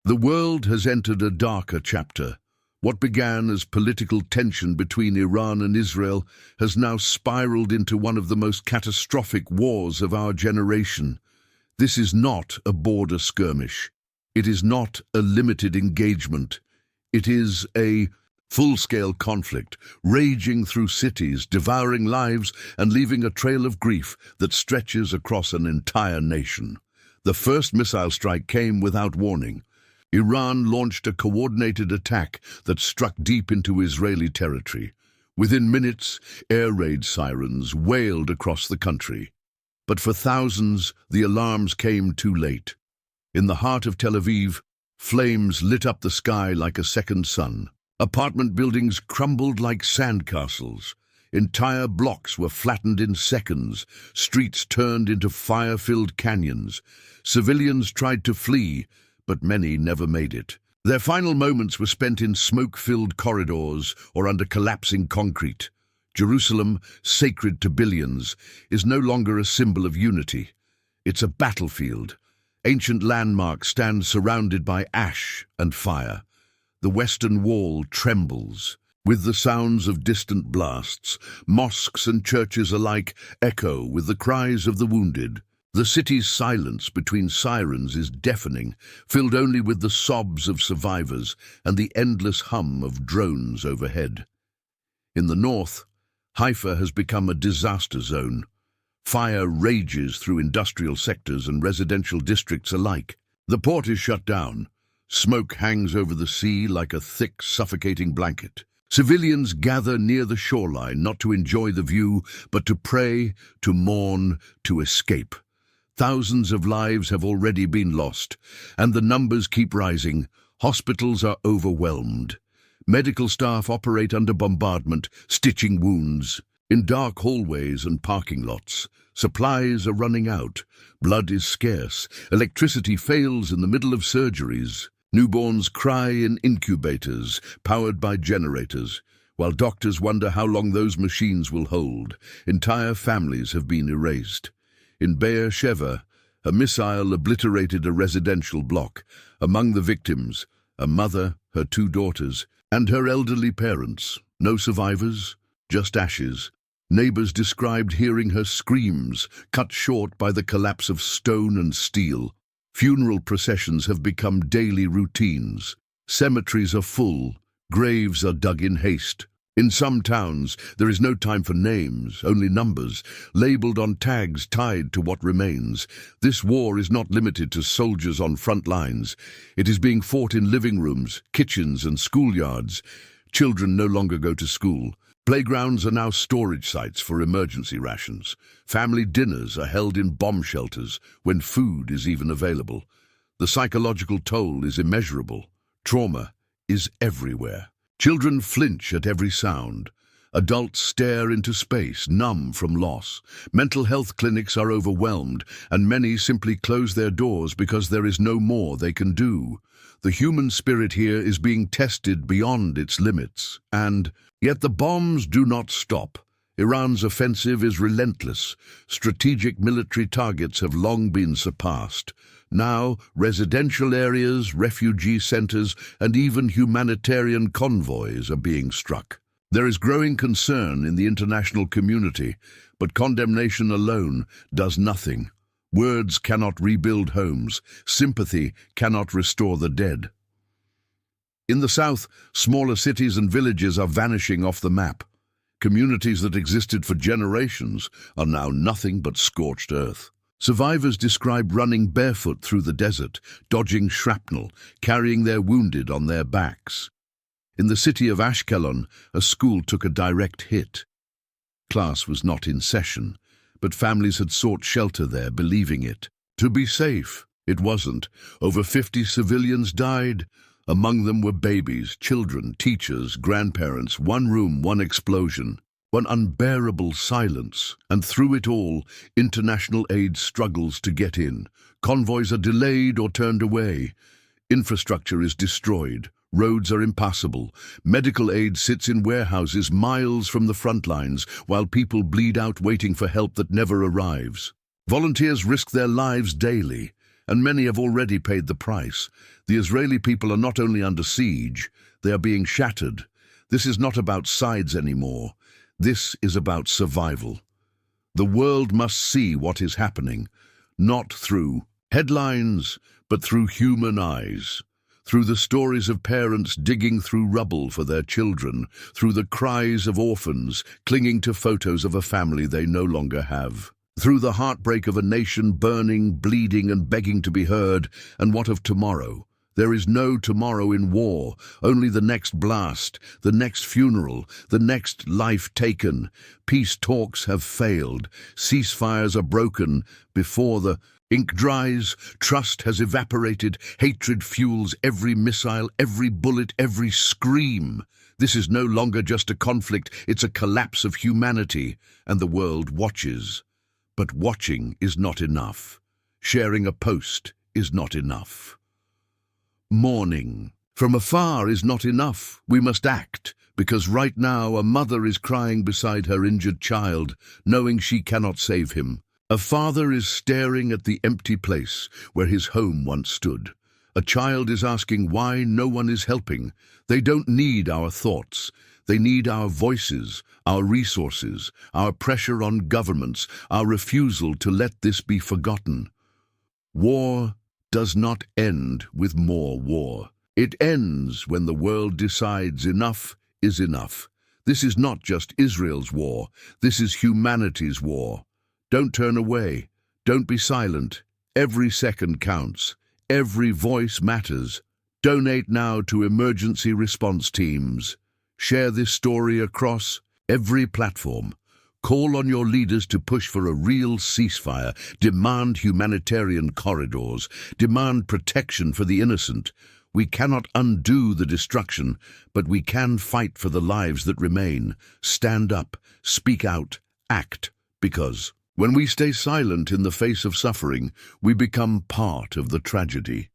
The world has entered a darker chapter. What began as political tension between Iran and Israel has now spiraled into one of the most catastrophic wars of our generation. This is not a border skirmish. It is not a limited engagement. It is a full-scale conflict, raging through cities, devouring lives, and leaving a trail of grief that stretches across an entire nation. The first missile strike came without warning. Iran launched a coordinated attack that struck deep into Israeli territory. Within minutes, air raid sirens wailed across the country. But for thousands, the alarms came too late. In the heart of Tel Aviv, flames lit up the sky like a second sun. Apartment buildings crumbled like sandcastles. Entire blocks were flattened in seconds. Streets turned into fire-filled canyons. Civilians tried to flee, but many never made it. Their final moments were spent in smoke-filled corridors or under collapsing concrete. Jerusalem, sacred to billions, is no longer a symbol of unity. It's a battlefield. Ancient landmarks stand surrounded by ash and fire. The Western Wall trembles. With the sounds of distant blasts, mosques and churches alike echo with the cries of the wounded. The city's silence between sirens is deafening, filled only with the sobs of survivors and the endless hum of drones overhead. In the north, Haifa has become a disaster zone. Fire rages through industrial sectors and residential districts alike. The port is shut down. Smoke hangs over the sea like a thick, suffocating blanket. Civilians gather near the shoreline not to enjoy the view, but to pray, to mourn, to escape. Thousands of lives have already been lost, and the numbers keep rising. Hospitals are overwhelmed. Medical staff operate under bombardment, stitching wounds. In dark hallways and parking lots, supplies are running out. Blood is scarce. Electricity fails in the middle of surgeries. Newborns cry in incubators, powered by generators, while doctors wonder how long those machines will hold. Entire families have been erased. In Be'er Sheva, a missile obliterated a residential block. Among the victims, a mother, her 2 daughters, and her elderly parents. No survivors, just ashes. Neighbors described hearing her screams, cut short by the collapse of stone and steel. Funeral processions have become daily routines. Cemeteries are full. Graves are dug in haste. In some towns, there is no time for names, only numbers, labeled on tags tied to what remains. This war is not limited to soldiers on front lines. It is being fought in living rooms, kitchens, and schoolyards. Children no longer go to school. Playgrounds are now storage sites for emergency rations. Family dinners are held in bomb shelters when food is even available. The psychological toll is immeasurable. Trauma is everywhere. Children flinch at every sound. Adults stare into space, numb from loss. Mental health clinics are overwhelmed, and many simply close their doors because there is no more they can do. The human spirit here is being tested beyond its limits, and yet the bombs do not stop. Iran's offensive is relentless. Strategic military targets have long been surpassed. Now, residential areas, refugee centers, and even humanitarian convoys are being struck. There is growing concern in the international community, but condemnation alone does nothing. Words cannot rebuild homes. Sympathy cannot restore the dead. In the south, smaller cities and villages are vanishing off the map. Communities that existed for generations are now nothing but scorched earth. Survivors describe running barefoot through the desert, dodging shrapnel, carrying their wounded on their backs. In the city of Ashkelon, a school took a direct hit. Class was not in session, but families had sought shelter there, believing it to be safe. It wasn't. Over 50 civilians died. Among them were babies, children, teachers, grandparents. One room, one explosion, one unbearable silence. And through it all, international aid struggles to get in. Convoys are delayed or turned away. Infrastructure is destroyed. Roads are impassable. Medical aid sits in warehouses miles from the front lines, while people bleed out waiting for help that never arrives. Volunteers risk their lives daily. and many have already paid the price. The Israeli people are not only under siege, they are being shattered. This is not about sides anymore. This is about survival. The world must see what is happening, not through headlines, but through human eyes. Through the stories of parents digging through rubble for their children, through the cries of orphans clinging to photos of a family they no longer have, through the heartbreak of a nation burning, bleeding, and begging to be heard. And what of tomorrow? There is no tomorrow in war, only the next blast, the next funeral, the next life taken. Peace talks have failed, ceasefires are broken. Before the ink dries, trust has evaporated, hatred fuels every missile, every bullet, every scream. This is no longer just a conflict, it's a collapse of humanity, and the world watches. But watching is not enough. Sharing a post is not enough. Mourning from afar is not enough. We must act, because right now a mother is crying beside her injured child, knowing she cannot save him. A father is staring at the empty place where his home once stood. A child is asking why no one is helping. They don't need our thoughts. They need our voices, our resources, our pressure on governments, our refusal to let this be forgotten. War does not end with more war. It ends when the world decides enough is enough. This is not just Israel's war. This is humanity's war. Don't turn away. Don't be silent. Every second counts. Every voice matters. Donate now to emergency response teams. Share this story across every platform. Call on your leaders to push for a real ceasefire. Demand humanitarian corridors. Demand protection for the innocent. We cannot undo the destruction, but we can fight for the lives that remain. Stand up, speak out, act, because when we stay silent in the face of suffering, we become part of the tragedy.